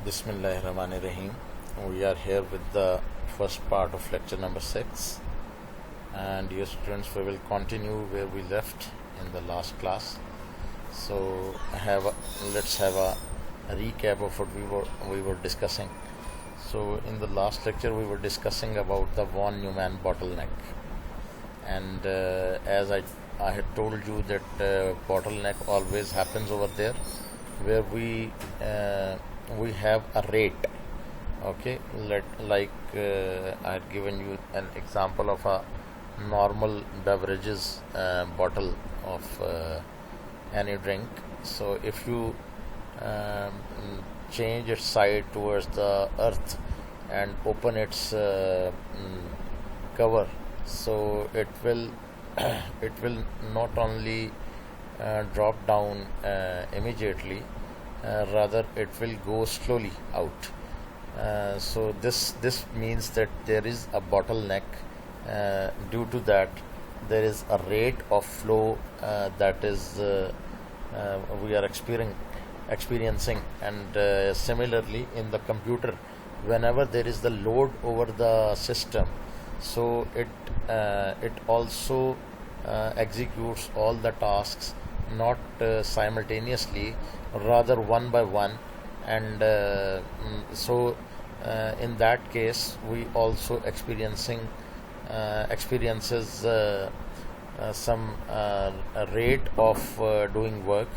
Bismillahirrahmanirrahim. We are here with the first part of lecture number 6, and dear students, we will continue where we left in the last class. So let's have a recap of what we were discussing. So in the last lecture we were discussing about the von Neumann bottleneck, and as I had told you that bottleneck always happens over there where we have a rate. Okay, I had given you an example of a normal beverages bottle of any drink. So if you change its side towards the earth and open its cover, so it will it will not only drop down immediately, rather it will go slowly out. So this means that there is a bottleneck. Due to that, there is a rate of flow that is we are experiencing, and similarly in the computer, whenever there is the load over the system, so it also executes all the tasks not simultaneously, rather one by one, and so in that case we also experiences some rate of doing work,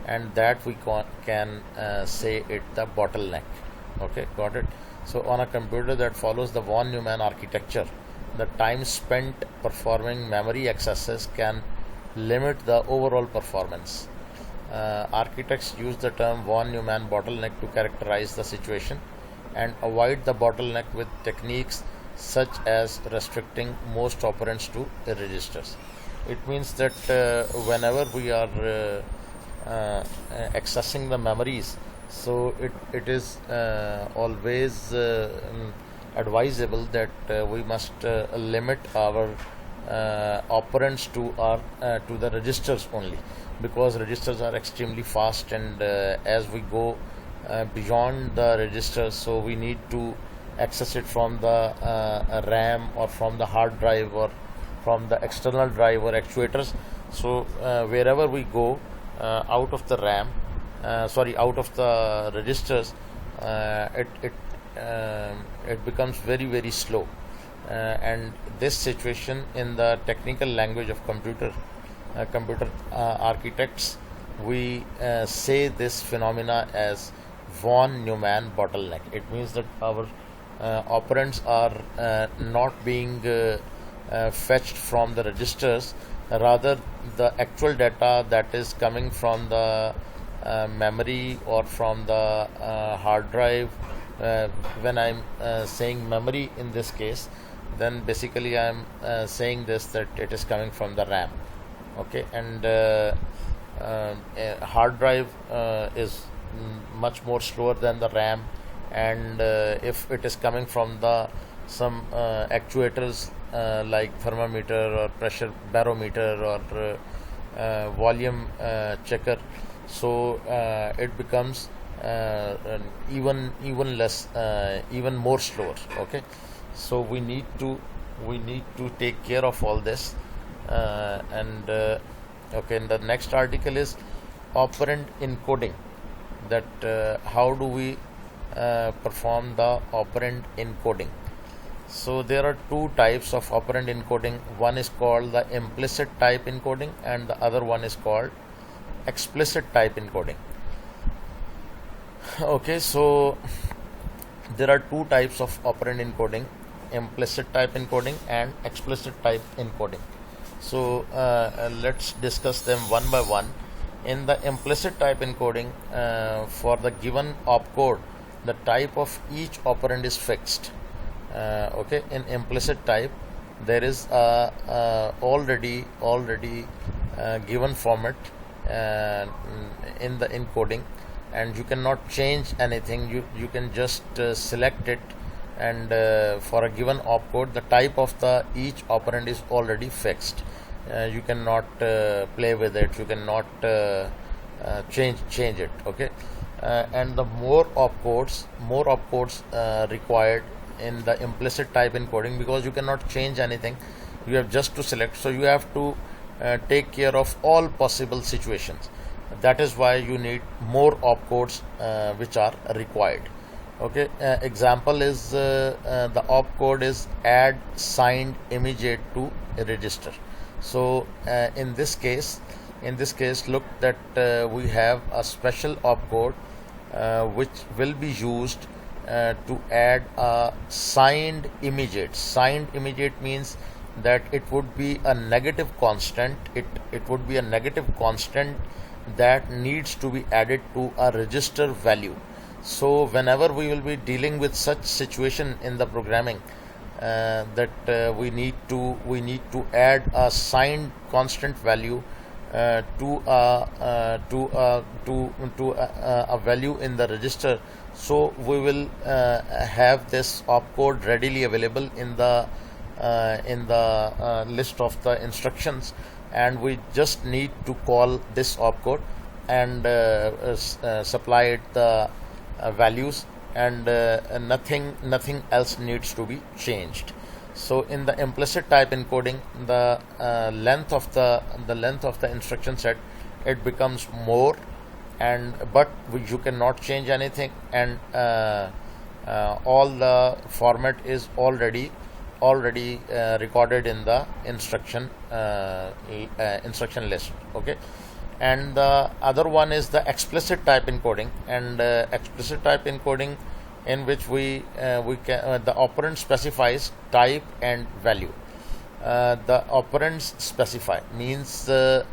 and that we can say it the bottleneck. Okay, got it? So on a computer that follows the von Neumann architecture, the time spent performing memory accesses can limit the overall performance. Architects use the term von Neumann bottleneck to characterize the situation and avoid the bottleneck with techniques such as restricting most operands to registers. It means that whenever we are accessing the memories, so it is always advisable that we must limit our operands to the registers only, because registers are extremely fast, and as we go beyond the registers, so we need to access it from the RAM or from the hard drive or from the external drive or actuators. So wherever we go out of the RAM, out of the registers, it becomes very, very slow, and this situation, in the technical language of computer architects, we say this phenomena as von Neumann bottleneck. It means that our operands are not being fetched from the registers, rather the actual data that is coming from the memory or from the hard drive. When I'm saying memory in this case, then basically I'm saying this, that it is coming from the RAM. Okay, and hard drive is much more slower than the RAM, and if it is coming from some actuators like thermometer or pressure barometer or volume checker, so it becomes even less, even more slower. Okay, so we need to take care of all this, and okay, and the next article is operand encoding, that how do we perform the operand encoding. So there are two types of operand encoding. One is called the implicit type encoding, and the other one is called explicit type encoding. Okay, so there are two types of operand encoding: implicit type encoding and explicit type encoding. So let's discuss them one by one. In the implicit type encoding, for the given opcode, the type of each operand is fixed. Okay, in implicit type, there is already given format in the encoding, and you cannot change anything. You can just select it, and for a given opcode, the type of the each operand is already fixed. You cannot play with it. You cannot change it. Okay, and the more opcodes required in the implicit type encoding, because you cannot change anything, you have just to select, so you have to take care of all possible situations. That is why you need more opcodes which are required. Okay, example is the opcode is add signed immediate to register. So in this case, look that we have a special opcode which will be used to add a signed immediate. Signed immediate means that it would be a negative constant. It would be a negative constant that needs to be added to a register value. So whenever we will be dealing with such situation in the programming, that we need to add a signed constant value to a value in the register. So we will have this opcode readily available in the list of the instructions, and we just need to call this opcode and supply it the values, and nothing else needs to be changed. So in the implicit type encoding, the length of the instruction set, it becomes more, but you cannot change anything, and all the format is already recorded in the instruction list. Okay, and the other one is the explicit type encoding, and explicit type encoding, in which we can the operand specifies type and value. The operands specify means there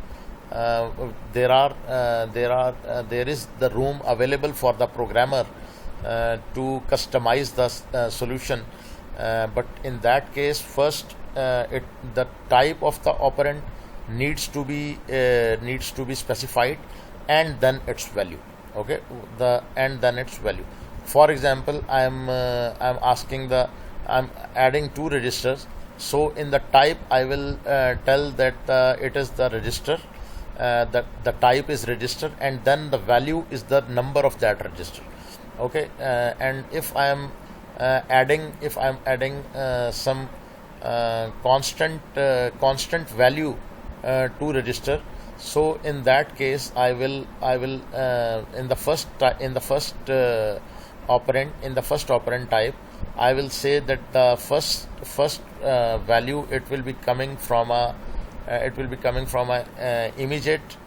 is the room available for the programmer to customize the solution, but in that case, first the type of the operand needs to be specified, and then its value. Okay, and then its value. For example, I'm adding two registers. So in the type, I will tell that it is the register, that the type is register, and then the value is the number of that register. Okay, and if I am adding some constant value to register, so in that case I will in the first operand type, I will say that the first value, it will be coming from a immediate.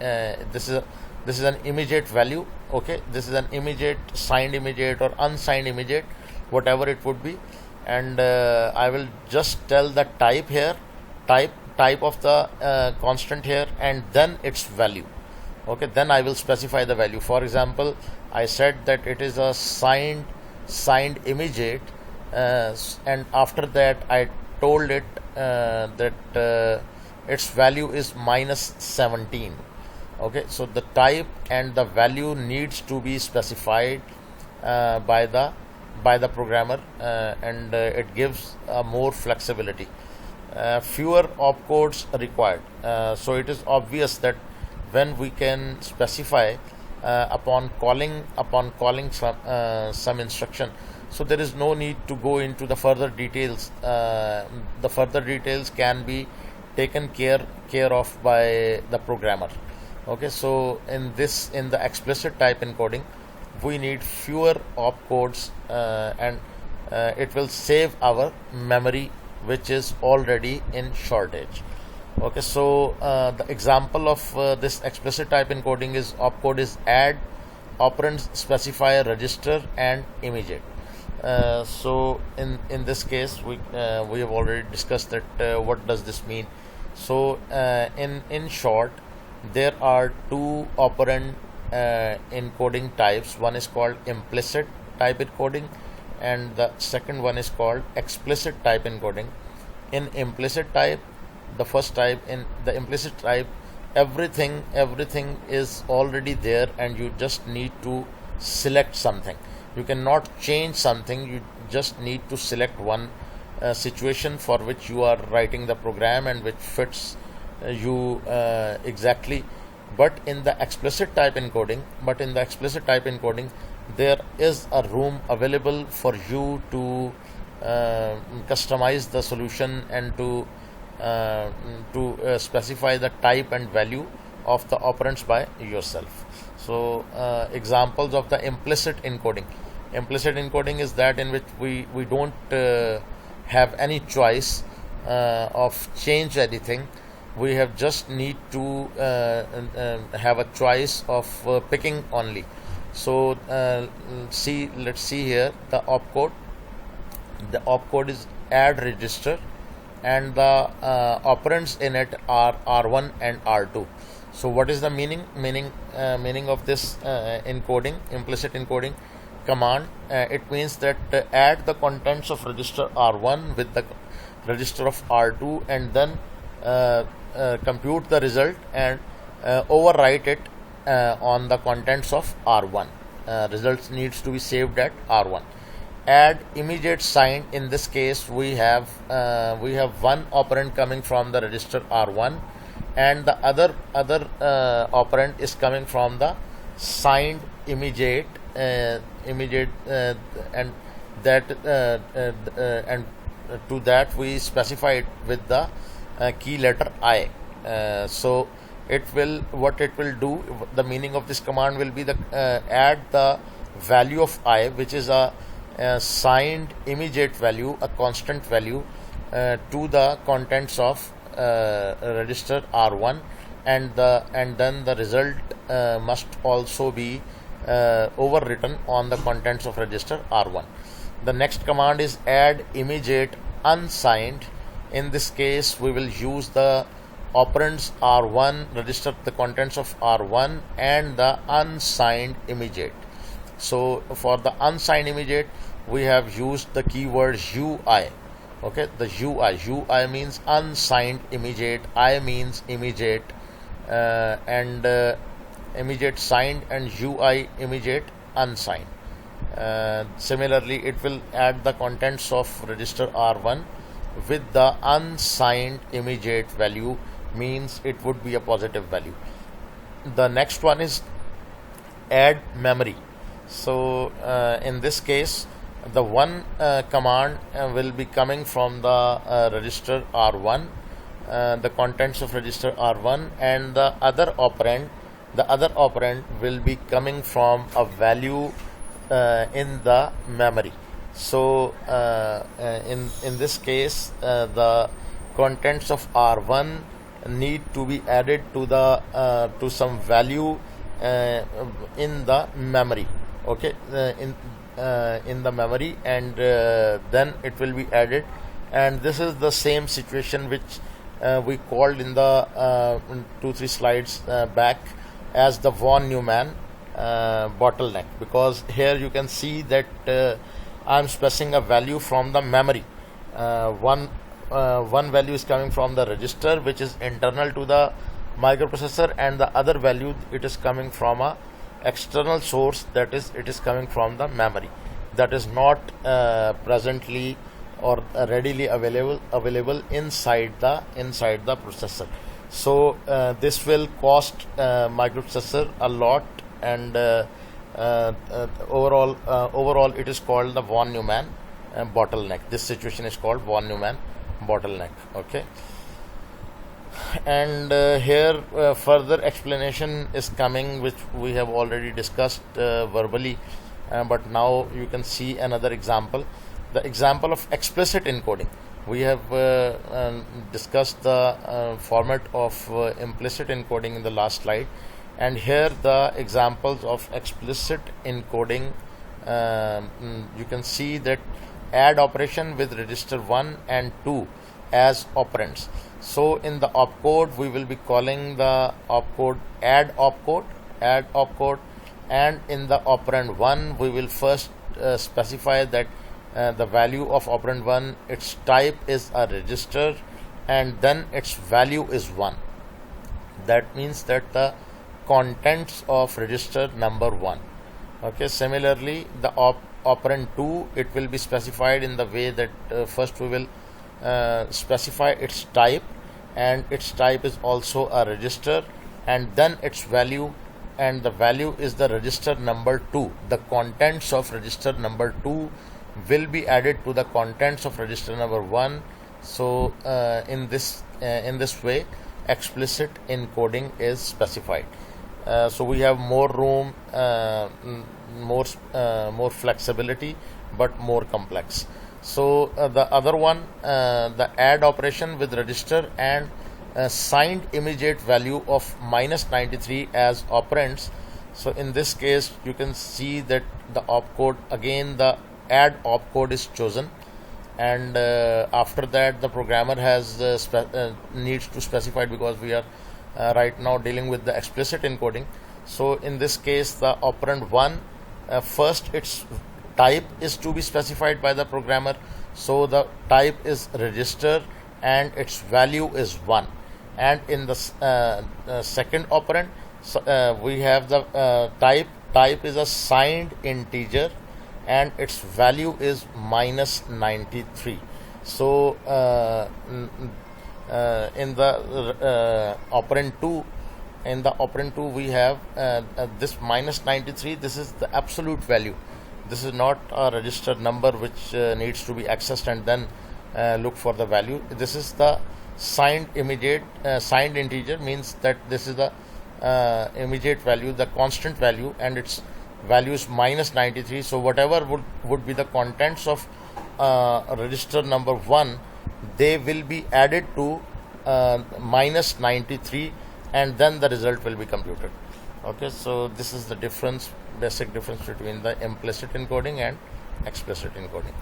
This is an immediate value. Okay, this is an immediate, signed immediate or unsigned immediate, whatever it would be, and I will just tell the type here, type of the constant here, and then its value. Okay, then I will specify the value. For example, I said that it is a signed immediate, and after that I told it that its value is -17. Okay, so the type and the value needs to be specified by the programmer, and it gives more flexibility. Fewer opcodes required. So it is obvious that when we can specify upon calling some instruction, so there is no need to go into the further details. The further details can be taken care of by the programmer. Okay, so in the explicit type encoding, we need fewer opcodes, and it will save our memory, which is already in shortage. Okay, so the example of this explicit type encoding is opcode is add operand specifier register and immediate. So in this case, we have already discussed that what does this mean. So in short, there are two operand encoding types. One is called implicit type encoding, and the second one is called explicit type encoding. In implicit type, the first type, in the implicit type, everything is already there, and you just need to select something. You cannot change something. You just need to select one situation for which you are writing the program, and which fits you exactly. But in the explicit type encoding, there is a room available for you to customize the solution and to specify the type and value of the operands by yourself. So examples of the implicit encoding. Implicit encoding is that in which we don't have any choice of change anything. We have just need to have a choice of picking only. So let's see here the opcode. The opcode is add register, and the operands in it are R1 and R2. So what is the meaning of this encoding, implicit encoding command? It means that add the contents of register R1 with the register of R2, and then compute the result and overwrite it on the contents of R1. Results needs to be saved at R1. Add immediate sign. In this case, we have one operand coming from the register R1, and the other operand is coming from the signed immediate, and that and to that we specify it with the key letter I. So what it will do, the meaning of this command will be the add the value of I, which is a signed immediate value, a constant value, to the contents of register R1, and then the result must also be overwritten on the contents of register R1. The next command is add immediate unsigned. In this case, we will use the operands R1, register the contents of R1, and the unsigned immediate. So for the unsigned immediate, we have used the keyword UI. Okay, the UI means unsigned immediate, I means immediate, and immediate signed, and UI immediate unsigned. Similarly, it will add the contents of register R1 with the unsigned immediate value, means it would be a positive value. The next one is add memory. So in this case, the one command will be coming from the register R1, the contents of register R1, and the other operand will be coming from a value in the memory. So in this case, the contents of R1 need to be added to the to some value in the memory. Okay, in the memory, and then it will be added. And this is the same situation which we called in the 2-3 slides back as the von Neumann bottleneck, because here you can see that I'm specifying a value from the memory. One value is coming from the register, which is internal to the microprocessor, and the other value, it is coming from a external source, that is, it is coming from the memory, that is not presently or readily available inside the processor. So this will cost microprocessor a lot, and overall it is called the von Neumann bottleneck. This situation is called von Neumann bottleneck. Okay, and here further explanation is coming, which we have already discussed verbally, but now you can see another example, the example of explicit encoding. We have discussed the format of implicit encoding in the last slide, and here the examples of explicit encoding. You can see that add operation with register 1 and 2 as operands. So in the opcode, we will be calling the opcode add opcode, and in the operand 1 we will first specify that the value of operand 1, its type is a register, and then its value is 1. That means that the contents of register number 1. Okay, similarly the operand 2, it will be specified in the way that first we will specify its type, and its type is also a register, and then its value, and the value is the register number 2. The contents of register number 2 will be added to the contents of register number 1. So in this way explicit encoding is specified. So we have more room, more flexibility, but more complex. So the other one, the add operation with register and signed immediate value of -93 as operands. So in this case you can see that the opcode, again the add opcode is chosen, and after that the programmer has needs to specify, because we are right now dealing with the explicit encoding. So in this case the operand 1, first its type is to be specified by the programmer. So the type is register and its value is 1. And in the second operand, we have the type is a signed integer and its value is -93. So in the operand 2, we have this -93. This is the absolute value. This is not a register number which needs to be accessed and then look for the value. This is the signed integer, means that this is the immediate value, the constant value, and its value is -93. So whatever would be the contents of register number 1, they will be added to -93, and then the result will be computed. Okay, so this is the basic difference between the implicit encoding and explicit encoding.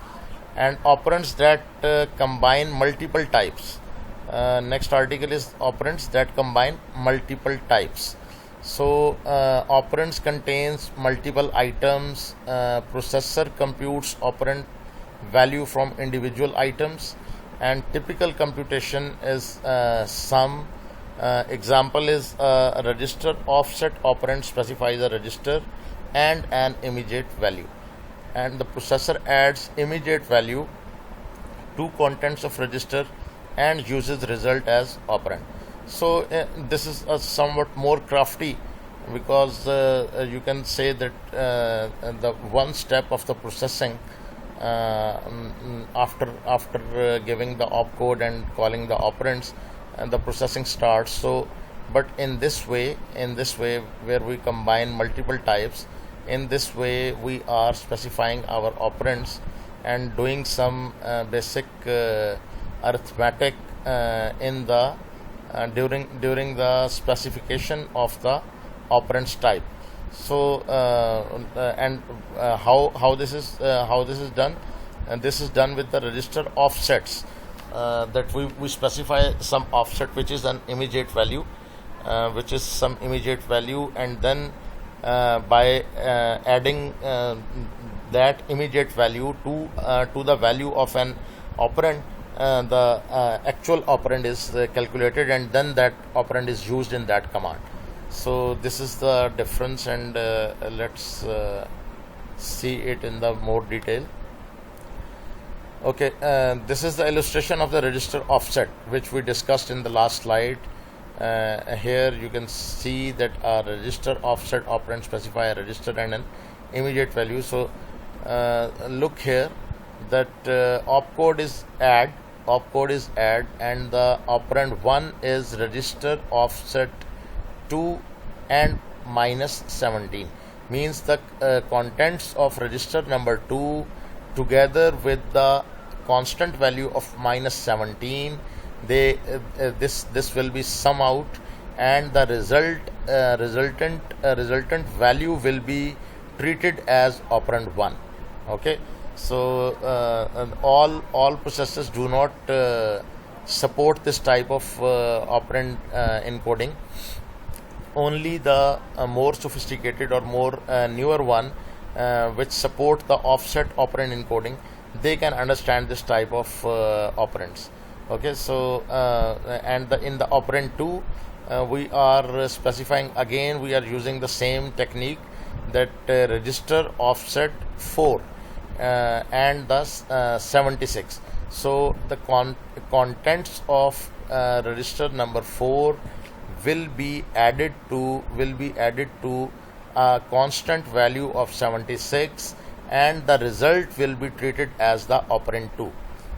And operands that combine multiple types. Next article is operands that combine multiple types. So operands contains multiple items. Processor computes operand value from individual items, and typical computation is sum. Example is a register offset operand specifies a register and an immediate value, and the processor adds immediate value to contents of register and uses result as operand. So this is a somewhat more crafty, because you can say that the one step of the processing after giving the opcode and calling the operands, and the processing starts. So but in this way where we combine multiple types, in this way we are specifying our operands and doing some basic arithmetic in the during the specification of the operands type. So how this is done, and this is done with the register offsets, that we specify some offset which is an immediate value, and then by adding that immediate value to the value of an operand, the actual operand is calculated, and then that operand is used in that command. So this is the difference, and let's see it in the more detail. Okay, this is the illustration of the register offset which we discussed in the last slide. Here you can see that a register offset operand specify a register and an immediate value. So look here that opcode is add, and the operand 1 is register offset 2 and -17, means the contents of register number 2 together with the constant value of -17, this will be sum out, and the resultant value will be treated as operand 1. Okay, so all processors do not support this type of operand encoding. Only the more sophisticated or more newer one which support the offset operand encoding, they can understand this type of operands. Okay, so and in the operand 2 we are specifying, again we are using the same technique, that register offset 4 and thus 76. So the contents of register number 4 will be added to a constant value of 76, and the result will be treated as the operand 2.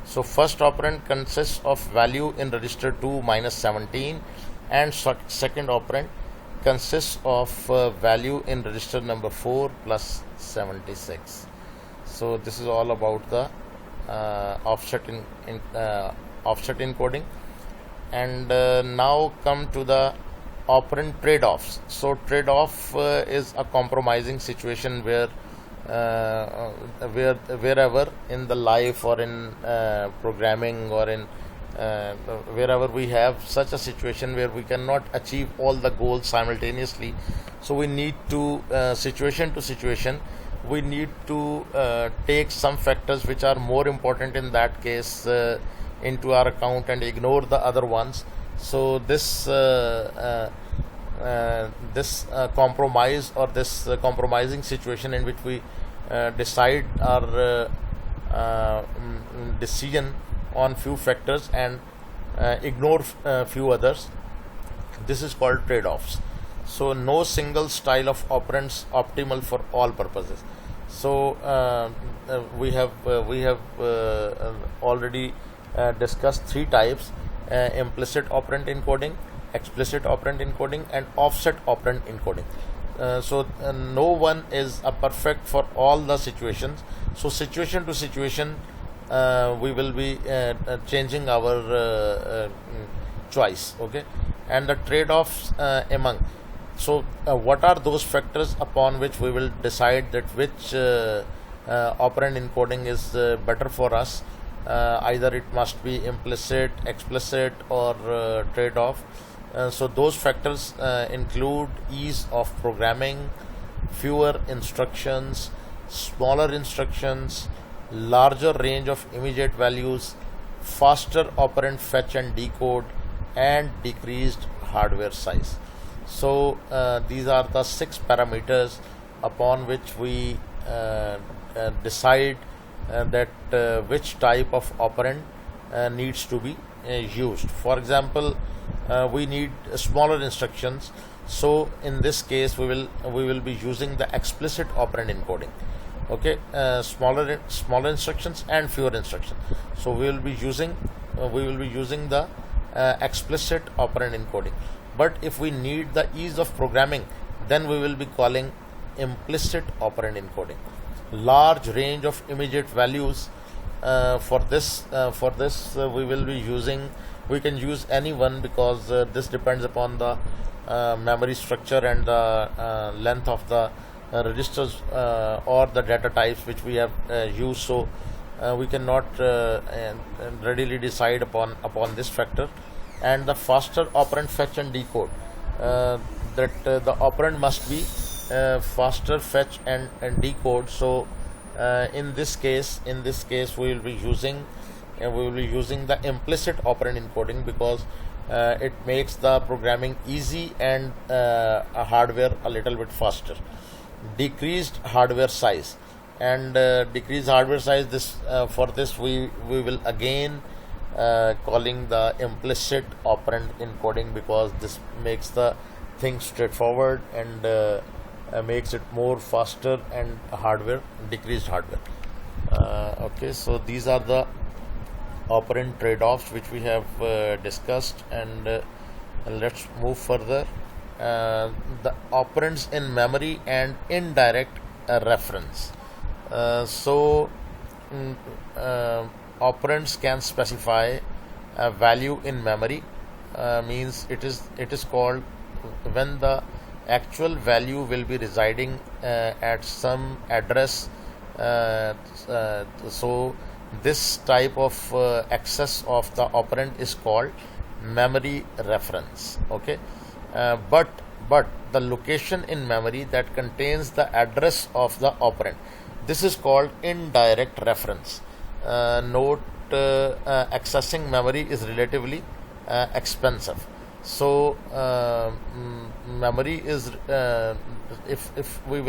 So first operand consists of value in register 2 minus 17, and second operand consists of value in register number 4 plus 76. So this is all about the offset encoding. And now come to the operand trade-offs. So trade-off is a compromising situation wherever in the life or in programming or in wherever we have such a situation where we cannot achieve all the goals simultaneously. So we need to situation to situation, we need to take some factors which are more important in that case into our account and ignore the other ones. So this compromise or this compromising situation in which we decide our decision on few factors and ignore few others, this is called trade-offs. So no single style of operands optimal for all purposes. So we have already discussed three types: implicit operand encoding, explicit operand encoding, and offset operand encoding. So no one is a perfect for all the situations. So situation to situation we will be changing our choice. Okay, and the trade-offs among. So what are those factors upon which we will decide that which operand encoding is better for us? Either it must be implicit, explicit, or trade-off. So those factors include ease of programming, fewer instructions, smaller instructions, larger range of immediate values, faster operand fetch and decode, and decreased hardware size. So these are the 6 parameters upon which we decide that which type of operand needs to be used. For example, we need smaller instructions. So in this case, we will be using the explicit operand encoding. Okay, smaller instructions and fewer instructions. So we will be using the explicit operand encoding. But if we need the ease of programming, then we will be calling implicit operand encoding. Large range of immediate values. For this we will be using. We can use any one because this depends upon the memory structure and the length of the registers or the data types which we have used. So we cannot readily decide upon this factor. And the faster operand fetch and decode, that the operand must be faster fetch and decode. So in this case we will be using the implicit operand encoding because it makes the programming easy and hardware a little bit faster. Decreased hardware size, and decreased hardware size, this for this we will again calling the implicit operand encoding because this makes the thing straightforward and makes it more faster and decreased hardware. Okay, so these are the operand trade-offs which we have discussed, and let's move further. The operands in memory and indirect reference. Operands can specify a value in memory. Means it is called when the actual value will be residing at some address. So this type of access of the operand is called memory reference. Okay, but the location in memory that contains the address of the operand, this is called indirect reference. Note, accessing memory is relatively expensive. So memory is if we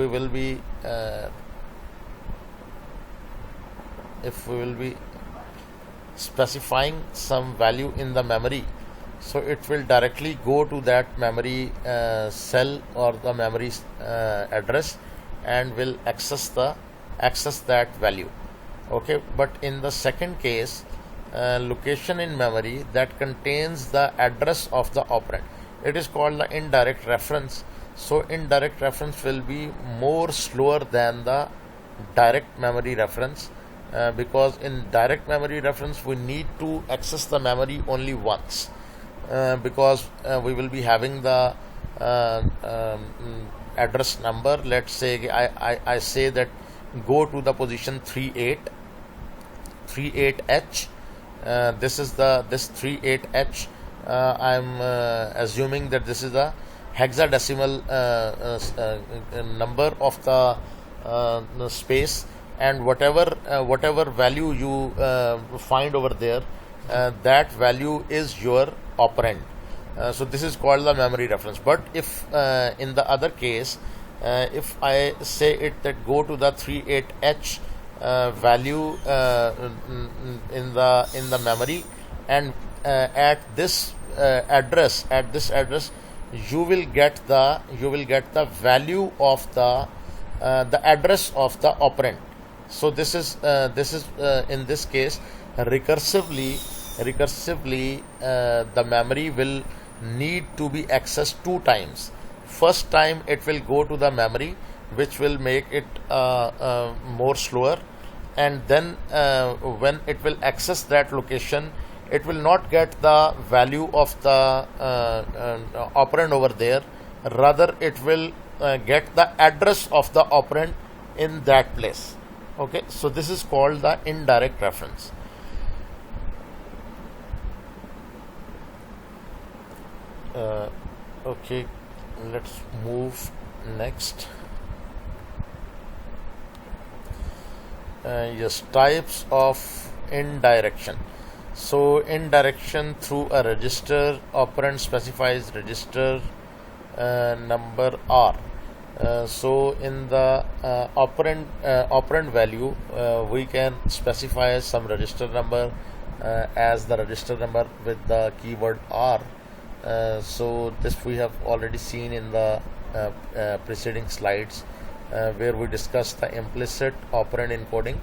will be specifying some value in the memory, so it will directly go to that memory cell or the memory address and will access that value. Okay, but in the second case, location in memory that contains the address of the operand, it is called the indirect reference. So indirect reference will be more slower than the direct memory reference, because in direct memory reference we need to access the memory only once, because we will be having the address number. Let's say I say that go to the position 38H. This 38H, I'm assuming that this is the hexadecimal number of the space, and whatever value you find over there, that value is your operand. So this is called the memory reference. But if in the other case, if I say it that go to the 38H value in the memory, and at this address you will get the value of the address of the operand. So this is in this case recursively the memory will need to be accessed two times. First time it will go to the memory, which will make it more slower, and then when it will access that location, it will not get the value of the operand over there, rather it will get the address of the operand in that place. Okay, so this is called the indirect reference. Okay, let's move next. Yes, types of indirection. So indirection through a register, operand specifies register number R. So in the operand value, we can specify some register number as the register number with the keyword R. So this we have already seen in the preceding slides, where we discussed the implicit operand encoding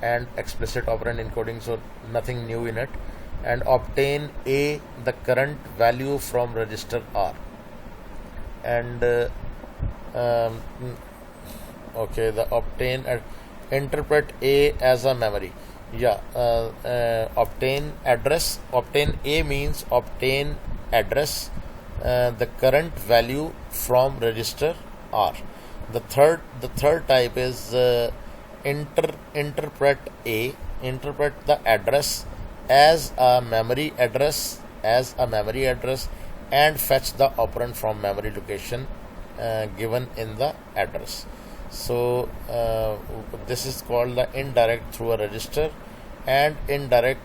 and explicit operand encoding, so nothing new in it. And obtain A, the current value from register R. And okay, the obtain interpret A as a memory. Yeah, obtain address. Obtain A means obtain address, the current value from register R. The third type is interpret A. Interpret the address as a memory address and fetch the operand from memory location given in the address. So this is called the indirect through a register and indirect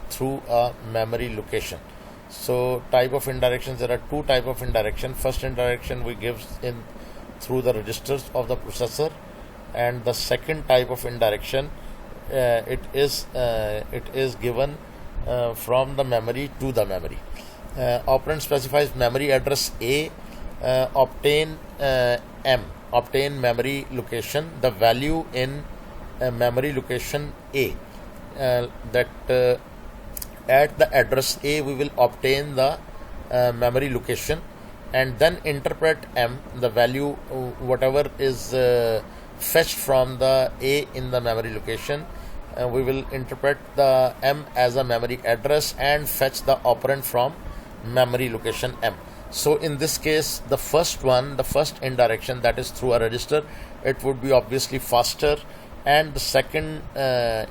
through a memory location. So type of indirections, there are two type of indirection. First indirection we give in through the registers of the processor, and the second type of indirection it is given from the memory to the memory. Operand specifies memory address A, obtain M, obtain memory location, the value in memory location A, that at the address A we will obtain the memory location, and then interpret M, the value whatever is fetched from the A in the memory location. We will interpret the M as a memory address and fetch the operand from memory location M. So in this case, the first indirection, that is through a register, it would be obviously faster, and the second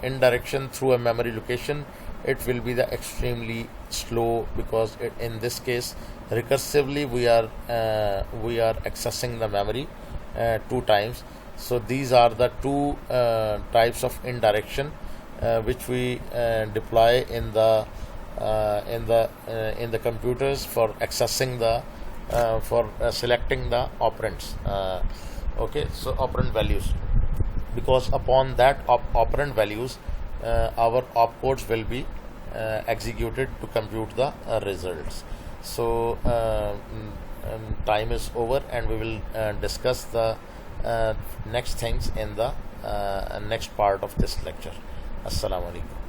indirection through a memory location, it will be the extremely slow, because in this case recursively we are accessing the memory two times. So these are the two types of indirection which we deploy in the computers for accessing the for selecting the operands. Okay, so operand values, because upon that operand values our opcodes will be executed to compute the results. So time is over, and we will discuss the next things in the next part of this lecture. Assalamu alaikum.